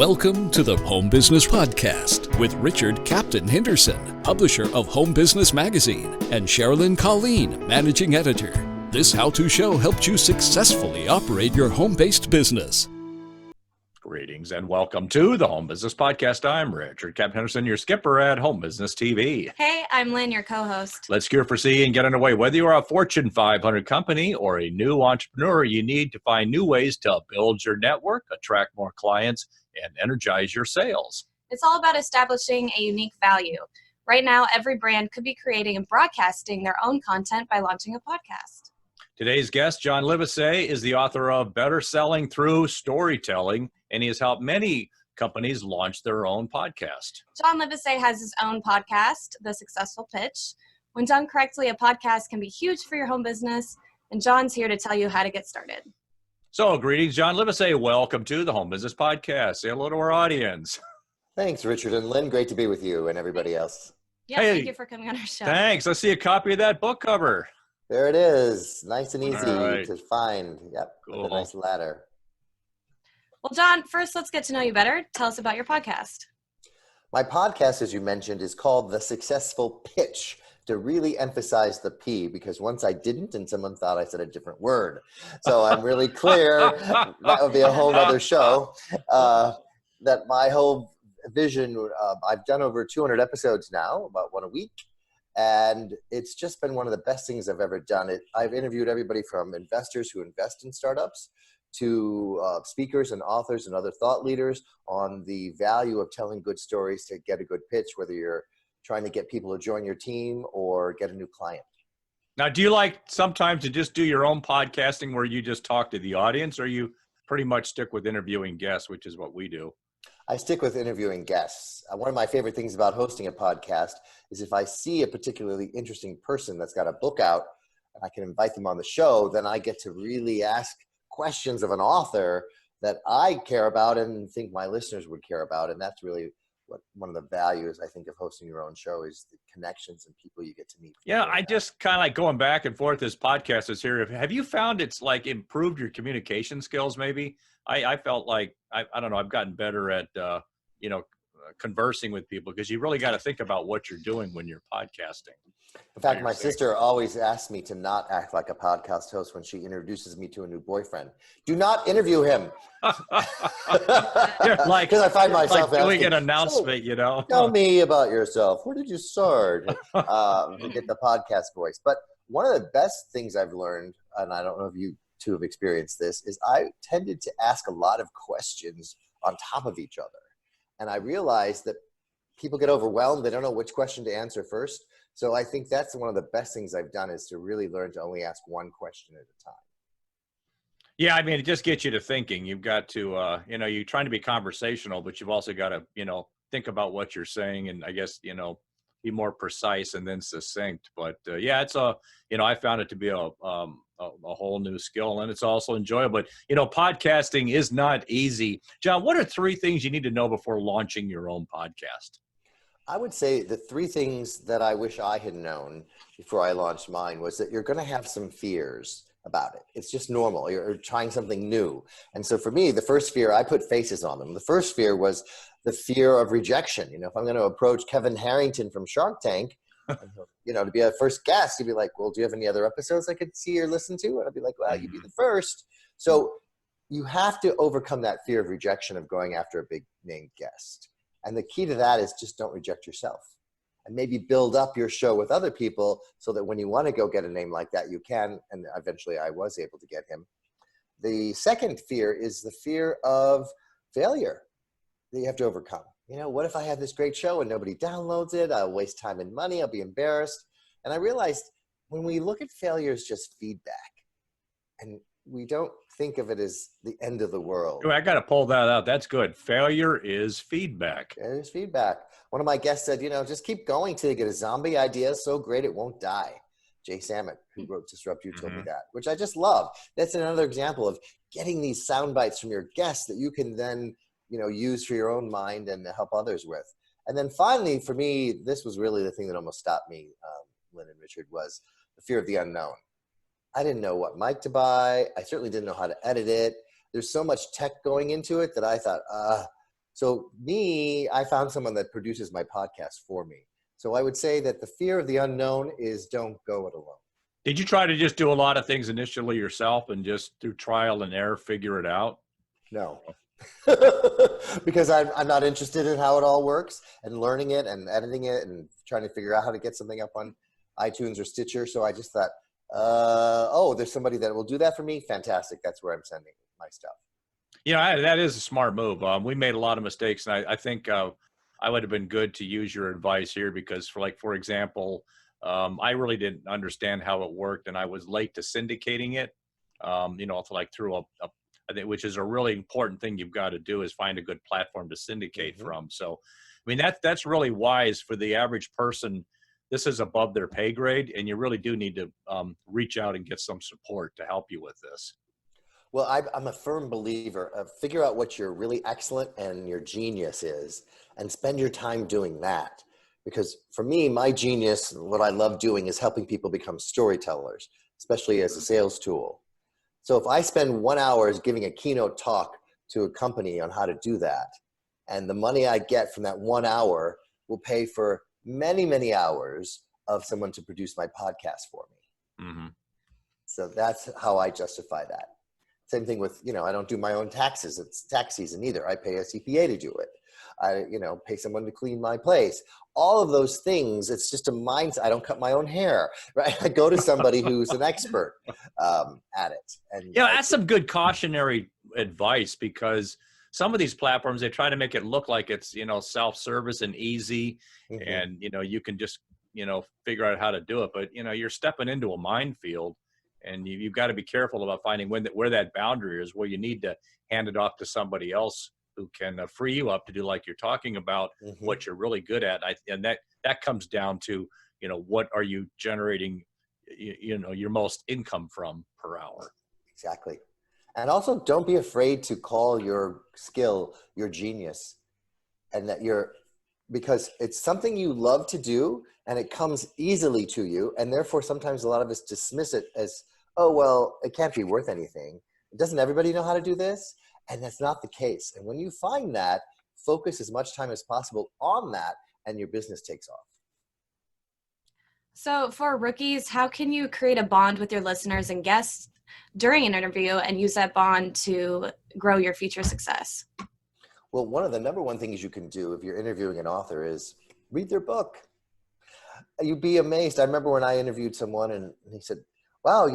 Welcome to the Home Business Podcast with Richard Captain Henderson, publisher of Home Business Magazine, and Sherilyn Colleen, managing editor. This how-to show helps you successfully operate your home-based business. Greetings and welcome to the Home Business Podcast. I'm Richard Captain Henderson, your skipper at Home Business TV. Hey, I'm Lynn, your co-host. Let's gear for sea and get underway. Whether you're a Fortune 500 company or a new entrepreneur, you need to find new ways to build your network, attract more clients, and energize your sales. It's all about establishing a unique value. Right now, every brand could be creating and broadcasting their own content by launching a podcast. Today's guest, John Livesay, is the author of Better Selling Through Storytelling, and he has helped many companies launch their own podcast. John Livesay has his own podcast, The Successful Pitch. When done correctly, a podcast can be huge for your home business, and John's here to tell you how to get started. So, greetings, John Livesay. Welcome to the Home Business Podcast. Say hello to our audience. Thanks, Richard and Lynn. Great to be with you and everybody else. Yeah, Hey, thank you for coming on our show. Thanks. I see a copy of that book cover. There it is. Nice and easy right. to find. Yep. Cool. With a nice ladder. Well, John, first let's get to know you better. Tell us about your podcast. My podcast, as you mentioned, is called The Successful Pitch, to really emphasize the P, because once I didn't and someone thought I said a different word. So I'm really clear, that would be a whole other show, that my whole vision, I've done over 200 episodes now, about one a week. And it's just been one of the best things I've ever done. I've interviewed everybody from investors who invest in startups to speakers and authors and other thought leaders on the value of telling good stories to get a good pitch, whether you're trying to get people to join your team or get a new client. Now, do you like sometimes to just do your own podcasting where you just talk to the audience, or you pretty much stick with interviewing guests, which is what we do? I stick with interviewing guests. One of my favorite things about hosting a podcast is if I see a particularly interesting person that's got a book out and I can invite them on the show, then I get to really ask questions of an author that I care about and think my listeners would care about. And that's really what one of the values, I think, of hosting your own show is the connections and people you get to meet. Yeah, I just kind of like going back and forth as podcasters here. Have you found it's like improved your communication skills maybe? I felt like, I don't know, I've gotten better at, conversing with people, because you really got to think about what you're doing when you're podcasting. In fact, my sister always asks me to not act like a podcast host when she introduces me to a new boyfriend. Do not interview him. Because I find myself doing asking, an announcement, Tell me about yourself. Where did you start? Get the podcast voice. But one of the best things I've learned, and I don't know if you two have experienced this, is I tended to ask a lot of questions on top of each other. And I realized that people get overwhelmed. They don't know which question to answer first. So I think that's one of the best things I've done, is to really learn to only ask one question at a time. Yeah, I mean, it just gets you to thinking. You've got to, you're trying to be conversational, but you've also got to, think about what you're saying, and I guess, be more precise and then succinct. But it's I found it to be a whole new skill, and it's also enjoyable. But, podcasting is not easy. John, what are 3 things you need to know before launching your own podcast? I would say the 3 things that I wish I had known before I launched mine was that you're going to have some fears about it. It's just normal. You're trying something new. And so for me, the first fear, I put faces on them. The first fear was the fear of rejection. If I'm going to approach Kevin Harrington from Shark Tank, to be a first guest, he'd be like, well, do you have any other episodes I could see or listen to? And I'd be like, well, you'd be the first. So you have to overcome that fear of rejection of going after a big name guest. And the key to that is just don't reject yourself, and maybe build up your show with other people so that when you want to go get a name like that, you can. And eventually I was able to get him. The second fear is the fear of failure that you have to overcome. What if I have this great show and nobody downloads it? I'll waste time and money. I'll be embarrassed. And I realized when we look at failure as just feedback, and we don't think of it as the end of the world. I got to pull that out. That's good. Failure is feedback. It is feedback. One of my guests said, just keep going till you get a zombie idea so great it won't die. Jay Samet, who wrote Disrupt You, told me that, which I just love. That's another example of getting these sound bites from your guests that you can then, use for your own mind and help others with. And then finally, for me, this was really the thing that almost stopped me, Lynn and Richard, was the fear of the unknown. I didn't know what mic to buy. I certainly didn't know how to edit it. There's so much tech going into it that I thought, So I found someone that produces my podcast for me. So I would say that the fear of the unknown is don't go it alone. Did you try to just do a lot of things initially yourself and just through trial and error figure it out? No, because I'm not interested in how it all works and learning it and editing it and trying to figure out how to get something up on iTunes or Stitcher. So I just thought, oh, there's somebody that will do that for me. Fantastic. That's where I'm sending my stuff. That is a smart move. We made a lot of mistakes, and I think I would have been good to use your advice here because, for example, I really didn't understand how it worked, and I was late to syndicating it. Through I think, which is a really important thing you've got to do is find a good platform to syndicate from. So, I mean, that's really wise for the average person. This is above their pay grade, and you really do need to reach out and get some support to help you with this. Well, I'm a firm believer of figure out what your really excellent and your genius is and spend your time doing that. Because for me, my genius, what I love doing is helping people become storytellers, especially as a sales tool. So if I spend 1 hour giving a keynote talk to a company on how to do that, and the money I get from that 1 hour will pay for many, many hours of someone to produce my podcast for me. Mm-hmm. So that's how I justify that. Same thing with, I don't do my own taxes. It's tax season either. I pay a CPA to do it. I, pay someone to clean my place. All of those things, it's just a mindset. I don't cut my own hair, right? I go to somebody who's an expert at it. And that's some good cautionary advice because some of these platforms, they try to make it look like it's, self-service and easy. Mm-hmm. And, you can just, figure out how to do it. But, you're stepping into a minefield. And you've got to be careful about finding where that boundary is, where you need to hand it off to somebody else who can free you up to do like you're talking about, mm-hmm. what you're really good at. And that comes down to, what are you generating, your most income from per hour. Exactly. And also don't be afraid to call your skill your genius, and that because it's something you love to do and it comes easily to you. And therefore, sometimes a lot of us dismiss it as, oh, well, it can't be worth anything. Doesn't everybody know how to do this? And that's not the case. And when you find that, focus as much time as possible on that and your business takes off. So for rookies, how can you create a bond with your listeners and guests during an interview and use that bond to grow your future success? Well, one of the number one things you can do if you're interviewing an author is read their book. You'd be amazed. I remember when I interviewed someone and he said, wow,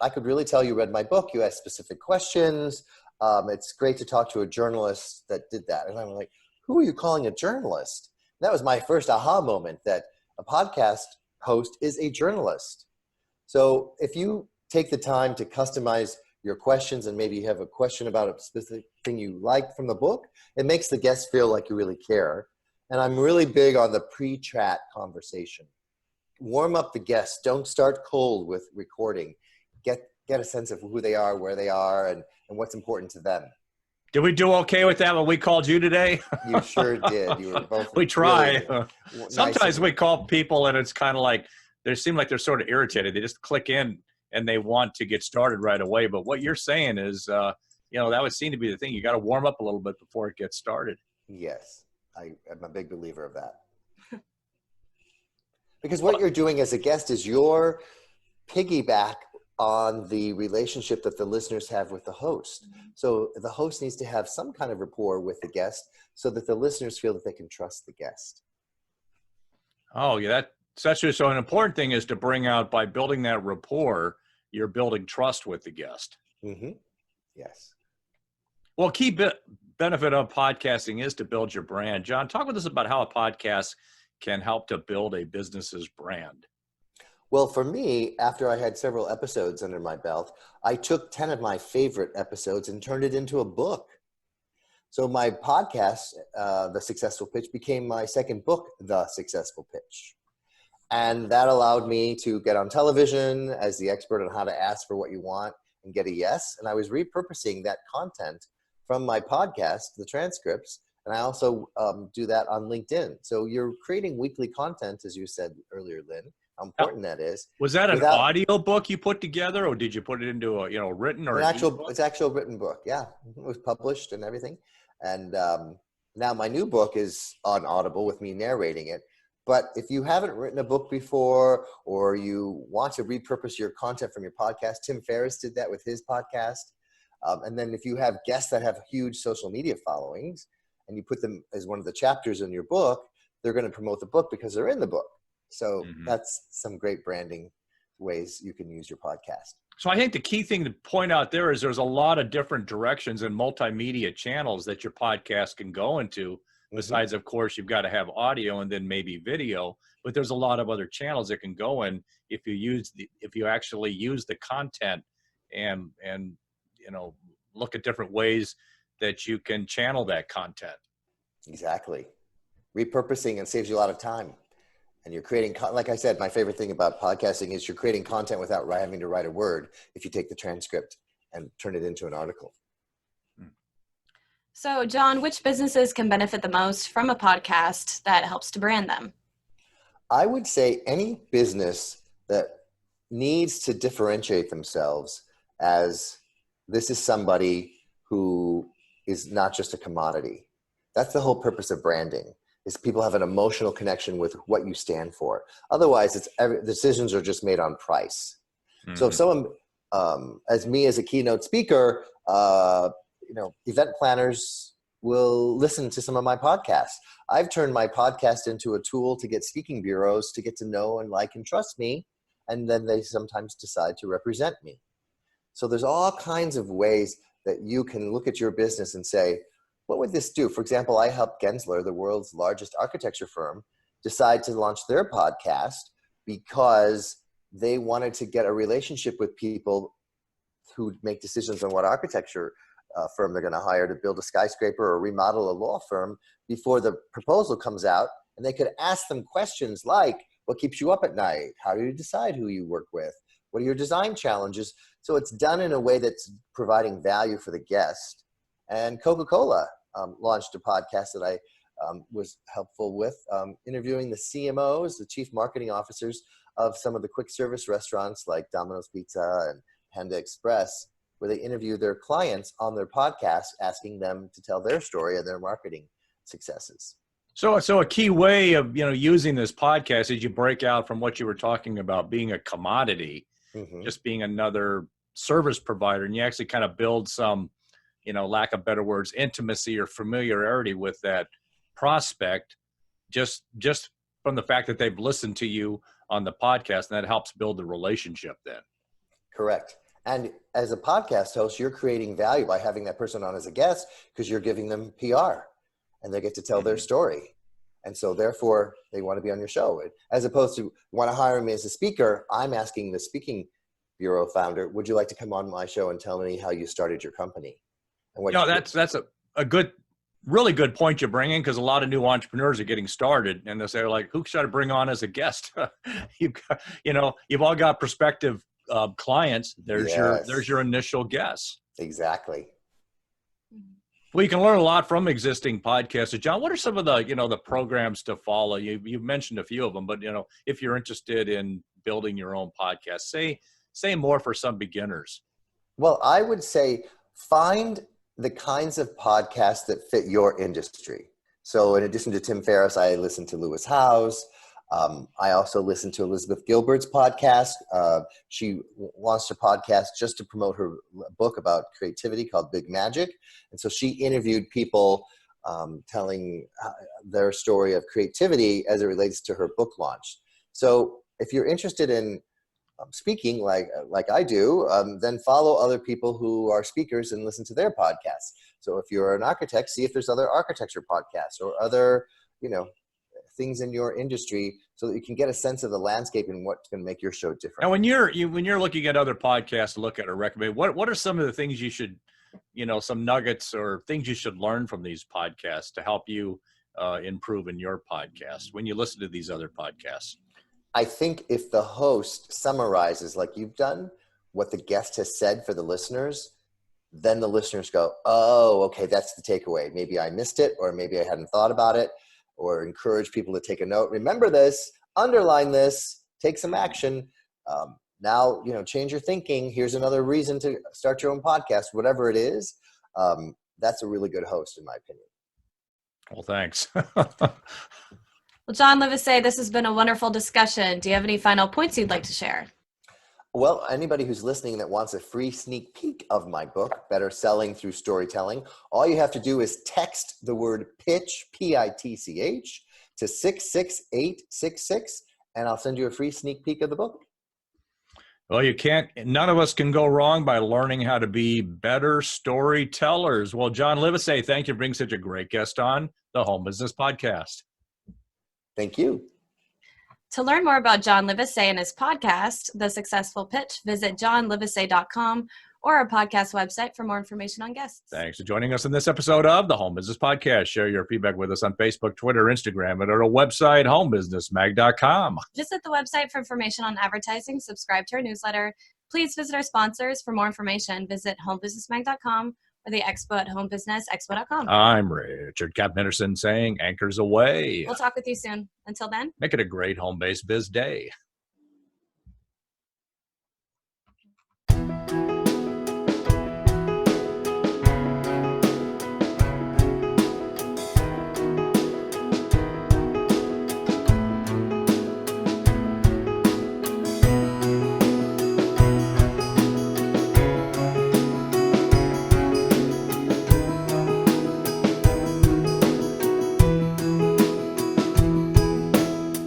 I could really tell you read my book. You asked specific questions. It's great to talk to a journalist that did that. And I'm like, who are you calling a journalist? And that was my first aha moment, that a podcast host is a journalist. So if you take the time to customize your questions and maybe you have a question about a specific thing you like from the book, it makes the guest feel like you really care. And I'm really big on the pre-chat conversation. Warm up the guests. Don't start cold with recording. Get a sense of who they are, where they are, and what's important to them. Did we do okay with that when we called you today? You sure did. You were both. We try. Really Sometimes we call people and it's kind of like, they seem like they're sort of irritated. They just click in and they want to get started right away. But what you're saying is, that would seem to be the thing. You got to warm up a little bit before it gets started. Yes. I'm a big believer of that. Because what you're doing as a guest is your piggyback on the relationship that the listeners have with the host. So the host needs to have some kind of rapport with the guest so that the listeners feel that they can trust the guest. Oh, yeah, that's true. So an important thing is to bring out, by building that rapport, you're building trust with the guest. Mm-hmm. Yes. Well, key benefit of podcasting is to build your brand. John, talk with us about how a podcast can help to build a business's brand. Well, for me, after I had several episodes under my belt, I took 10 of my favorite episodes and turned it into a book. So my podcast, The Successful Pitch, became my second book, The Successful Pitch. And that allowed me to get on television as the expert on how to ask for what you want and get a yes. And I was repurposing that content from my podcast, the transcripts, and I also do that on LinkedIn. So you're creating weekly content, as you said earlier, Lynn, how important that is. Was that an audio book you put together, or did you put it into a written or it's actual written book? Yeah, it was published and everything. And Now, my new book is on Audible with me narrating it. But if you haven't written a book before, or you want to repurpose your content from your podcast, Tim Ferriss did that with his podcast. And then if you have guests that have huge social media followings and you put them as one of the chapters in your book, they're going to promote the book because they're in the book. So that's some great branding ways you can use your podcast. So I think the key thing to point out there is there's a lot of different directions and multimedia channels that your podcast can go into. Besides, of course, you've got to have audio and then maybe video, but there's a lot of other channels it can go in if you actually use the content and look at different ways that you can channel that content. Exactly. Repurposing, and saves you a lot of time. And you're creating, like I said, my favorite thing about podcasting is you're creating content without having to write a word if you take the transcript and turn it into an article. So, John, which businesses can benefit the most from a podcast that helps to brand them? I would say any business that needs to differentiate themselves as this is somebody who is not just a commodity. That's the whole purpose of branding, is people have an emotional connection with what you stand for. Otherwise, decisions are just made on price. So if someone, as me as a keynote speaker, event planners will listen to some of my podcasts. I've turned my podcast into a tool to get speaking bureaus to get to know and like and trust me. And then they sometimes decide to represent me. So there's all kinds of ways that you can look at your business and say, what would this do? For example, I helped Gensler, the world's largest architecture firm, decide to launch their podcast because they wanted to get a relationship with people who make decisions on what architecture firm they're going to hire to build a skyscraper or remodel a law firm before the proposal comes out. And they could ask them questions like, what keeps you up at night? How do you decide who you work with? What are your design challenges? So it's done in a way that's providing value for the guest. And Coca-Cola launched a podcast that I was helpful with, interviewing the CMOs, the chief marketing officers of some of the quick service restaurants like Domino's Pizza and Panda Express, where they interview their clients on their podcast, asking them to tell their story of their marketing successes. So a key way of, using this podcast is you break out from what you were talking about being a commodity, just being another service provider, and you actually kind of build some, lack of better words, intimacy or familiarity with that prospect, just from the fact that they've listened to you on the podcast, and that helps build the relationship then. Correct. And as a podcast host, you're creating value by having that person on as a guest because you're giving them PR and they get to tell their story. And so therefore they want to be on your show. As opposed to want to hire me as a speaker, I'm asking the speaking bureau founder, would you like to come on my show and tell me how you started your company? And what that's a good, really good point you bring in, because a lot of new entrepreneurs are getting started and they'll say, like, who should I bring on as a guest? You've all got prospective clients. There's your initial guess. Exactly. Well, you can learn a lot from existing podcasters. John, what are some of the, the programs to follow? You've mentioned a few of them, but, if you're interested in building your own podcast, say more for some beginners. Well, I would say find the kinds of podcasts that fit your industry. So in addition to Tim Ferriss, I listen to Lewis Howes. I also listen to Elizabeth Gilbert's podcast. She launched a podcast just to promote her book about creativity called Big Magic. And so she interviewed people telling their story of creativity as it relates to her book launch. So if you're interested in speaking like I do, then follow other people who are speakers and listen to their podcasts. So if you're an architect, see if there's other architecture podcasts or other, things in your industry so that you can get a sense of the landscape and what's going to make your show different. Now, when you're looking at other podcasts to look at or recommend, what are some of the things you should, some nuggets or things you should learn from these podcasts to help you improve in your podcast when you listen to these other podcasts? I think if the host summarizes, like you've done, what the guest has said for the listeners, then the listeners go, oh, okay, that's the takeaway. Maybe I missed it, or maybe I hadn't thought about it. Or encourage people to take a note. Remember this, underline this, take some action. Now, change your thinking. Here's another reason to start your own podcast, whatever it is. That's a really good host, in my opinion. Well, thanks. Well, John Livesay, this has been a wonderful discussion. Do you have any final points you'd like to share? Well, anybody who's listening that wants a free sneak peek of my book, Better Selling Through Storytelling, all you have to do is text the word pitch, P-I-T-C-H, to 66866, and I'll send you a free sneak peek of the book. Well, none of us can go wrong by learning how to be better storytellers. Well, John Livesay, thank you for being such a great guest on the Home Business Podcast. Thank you. To learn more about John Livesay and his podcast, The Successful Pitch, visit johnlivesay.com or our podcast website for more information on guests. Thanks for joining us in this episode of the Home Business Podcast. Share your feedback with us on Facebook, Twitter, Instagram, and at our website, homebusinessmag.com. Visit the website for information on advertising, subscribe to our newsletter. Please visit our sponsors for more information. Visit homebusinessmag.com or the expo at homebusinessexpo.com. I'm Richard Captain Henderson saying anchors away. We'll talk with you soon. Until then, make it a great home-based biz day.